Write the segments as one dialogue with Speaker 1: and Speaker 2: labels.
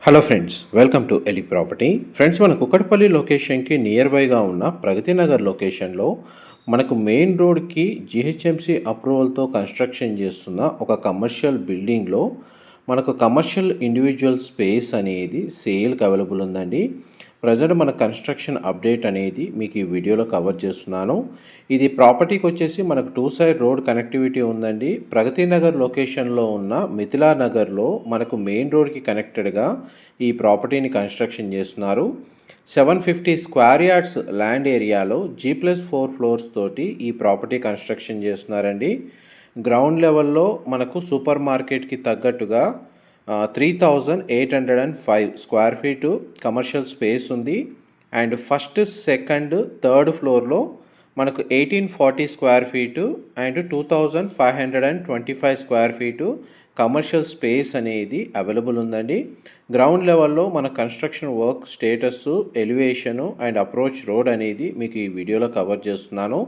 Speaker 1: Hello friends, welcome to Eli property. Friends, మన కుకట్పల్లి లొకేషన్కి near బైగా ఉన్న ప్రగతి నగర్ లొకేషన్లో మనకు మెయిన్ రోడ్కి జిహెచ్ఎంసి అప్రూవల్తో కన్స్ట్రక్షన్ చేస్తున్న ఒక కమర్షియల్ బిల్డింగ్లో మనకు కమర్షియల్ ఇండివిజువల్ స్పేస్ అనేది సేల్కి అవైలబుల్ ఉందండి. ప్రజెంట్ మన కన్స్ట్రక్షన్ అప్డేట్ అనేది మీకు ఈ వీడియోలో కవర్ చేస్తున్నాను. ఇది ప్రాపర్టీకి వచ్చేసి మనకు 2 సైడ్ రోడ్ కనెక్టివిటీ ఉందండి. ప్రగతి నగర్ లొకేషన్లో ఉన్న మిథిలా నగర్లో మనకు మెయిన్ రోడ్కి కనెక్టెడ్గా ఈ ప్రాపర్టీని కన్స్ట్రక్షన్ చేస్తున్నారు. 750 స్క్వేర్ యార్డ్స్ ల్యాండ్ ఏరియాలో G+4 ఫ్లోర్స్ తోటి ఈ ప్రాపర్టీ కన్స్ట్రక్షన్ చేస్తున్నారండి. గ్రౌండ్ లెవెల్లో మనకు సూపర్ మార్కెట్కి తగ్గట్టుగా 3805 స్క్వేర్ ఫీటు కమర్షియల్ స్పేస్ ఉంది. అండ్ ఫస్ట్, సెకండ్, థర్డ్ ఫ్లోర్లో మనకు 1840 square feet and 2525 square feet commercial space అనేది అవైలబుల్ ఉందండి. గ్రౌండ్ లెవెల్లో మన construction work status, elevation and approach road అనేది మీకు ఈ వీడియోలో కవర్ చేస్తున్నాను.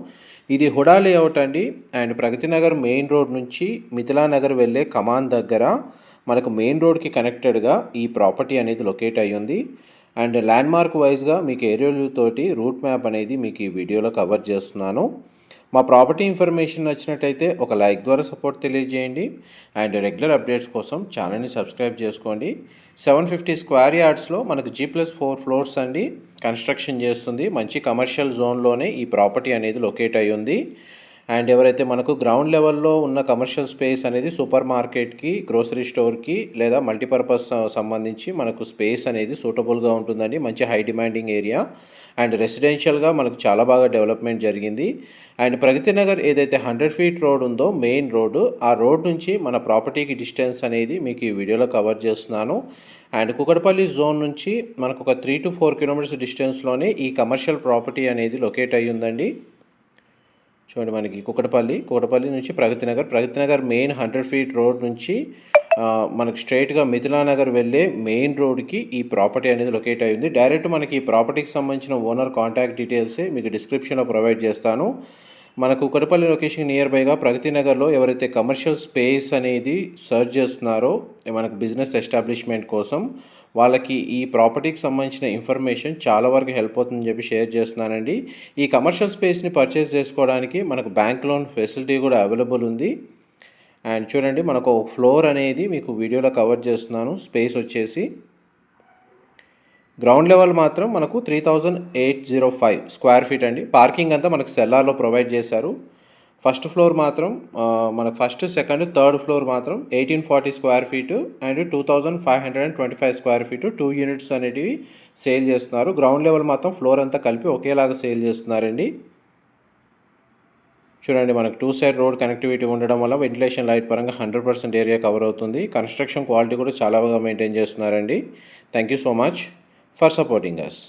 Speaker 1: ఇది హుడా లేఅవుట్ అండి. And Pragathi Nagar main road నుంచి మిథిలా నగర్ వెళ్ళే కమాన్ దగ్గర మనకు మెయిన్ రోడ్కి కనెక్టెడ్గా ఈ ప్రాపర్టీ అనేది లొకేట్ అయ్యి ఉంది. అండ్ ల్యాండ్మార్క్ వైజ్గా మీకు ఏరియల్ వ్యూ తోటి రూట్ మ్యాప్ అనేది మీకు ఈ వీడియోలో కవర్ చేస్తున్నాను. మా ప్రాపర్టీ ఇన్ఫర్మేషన్ నచ్చినట్టయితే ఒక లైక్ ద్వారా సపోర్ట్ తెలియజేయండి. అండ్ రెగ్యులర్ అప్డేట్స్ కోసం ఛానల్ని సబ్స్క్రైబ్ చేసుకోండి. 750 స్క్వేర్ యార్డ్స్లో మనకు G+4 ఫ్లోర్స్ అండి కన్స్ట్రక్షన్ చేస్తుంది. మంచి కమర్షియల్ జోన్లోనే ఈ ప్రాపర్టీ అనేది లొకేట్ అయ్యి ఉంది. అండ్ ఎవరైతే మనకు గ్రౌండ్ లెవెల్లో ఉన్న కమర్షియల్ స్పేస్ అనేది సూపర్ మార్కెట్కి, గ్రోసరీ స్టోర్కి లేదా మల్టీపర్పస్ సంబంధించి మనకు స్పేస్ అనేది సూటబుల్గా ఉంటుందండి. మంచి హై డిమాండింగ్ ఏరియా అండ్ రెసిడెన్షియల్గా మనకు చాలా బాగా డెవలప్మెంట్ జరిగింది. అండ్ ప్రగతి నగర్ ఏదైతే 100 ఫీట్ రోడ్ ఉందో మెయిన్ రోడ్డు, ఆ రోడ్ నుంచి మన ప్రాపర్టీకి డిస్టెన్స్ అనేది మీకు ఈ వీడియోలో కవర్ చేస్తున్నాను. అండ్ కుకట్పల్లి జోన్ నుంచి మనకు ఒక 3 to 4 కిలోమీటర్స్ డిస్టెన్స్లోనే ఈ కమర్షియల్ ప్రాపర్టీ అనేది లొకేట్ అయ్యి ఉందండి. చూడండి, మనకి కుకట్పల్లి నుంచి ప్రగతి నగర్ మెయిన్ 100 ఫీట్ రోడ్ నుంచి మనకు స్ట్రైట్గా మిథిలా నగర్ వెళ్ళే మెయిన్ రోడ్కి ఈ ప్రాపర్టీ అనేది లొకేట్ అయ్యింది. డైరెక్ట్ మనకి ఈ ప్రాపర్టీకి సంబంధించిన ఓనర్ కాంటాక్ట్ డీటెయిల్సే మీకు డిస్క్రిప్షన్లో ప్రొవైడ్ చేస్తాను. మనకు కుకట్పల్లి లొకేషన్ నియర్ బైగా ప్రగతి నగర్లో ఎవరైతే కమర్షియల్ స్పేస్ అనేది సర్చ్ చేస్తున్నారో మనకు బిజినెస్ ఎస్టాబ్లిష్మెంట్ కోసం, వాళ్ళకి ఈ ప్రాపర్టీకి సంబంధించిన ఇన్ఫర్మేషన్ చాలా వరకు హెల్ప్ అవుతుందని చెప్పి షేర్ చేస్తున్నానండి. ఈ కమర్షియల్ స్పేస్ని పర్చేస్ చేసుకోవడానికి మనకు బ్యాంక్ లోన్ ఫెసిలిటీ కూడా అవైలబుల్ ఉంది. అండ్ చూడండి, మనకు ఒక ఫ్లోర్ అనేది మీకు వీడియోలో కవర్ చేస్తున్నాను. స్పేస్ వచ్చేసి గ్రౌండ్ లెవెల్ మాత్రం మనకు 3805 స్క్వేర్ ఫీట్ అండి. పార్కింగ్ అంతా మనకు సెల్లార్లో ప్రొవైడ్ చేశారు. ఫస్ట్ ఫ్లోర్ మాత్రం మనకు ఫస్ట్, సెకండ్, థర్డ్ ఫ్లోర్ మాత్రం 1840 square feet and 2525 square feet 2 units అనేటివి సేల్ చేస్తున్నారు. గ్రౌండ్ లెవెల్ మాత్రం ఫ్లోర్ అంతా కలిపి ఒకేలాగా సేల్ చేస్తున్నారండి. చూడండి, మనకు 2 సైడ్ రోడ్ కనెక్టివిటీ ఉండడం వల్ల వెంటిలేషన్ లైట్ పరంగా 100% ఏరియా కవర్ అవుతుంది. కన్స్ట్రక్షన్ క్వాలిటీ కూడా చాలా బాగా మెయింటైన్ చేస్తున్నారండి. Thank you so much for supporting us.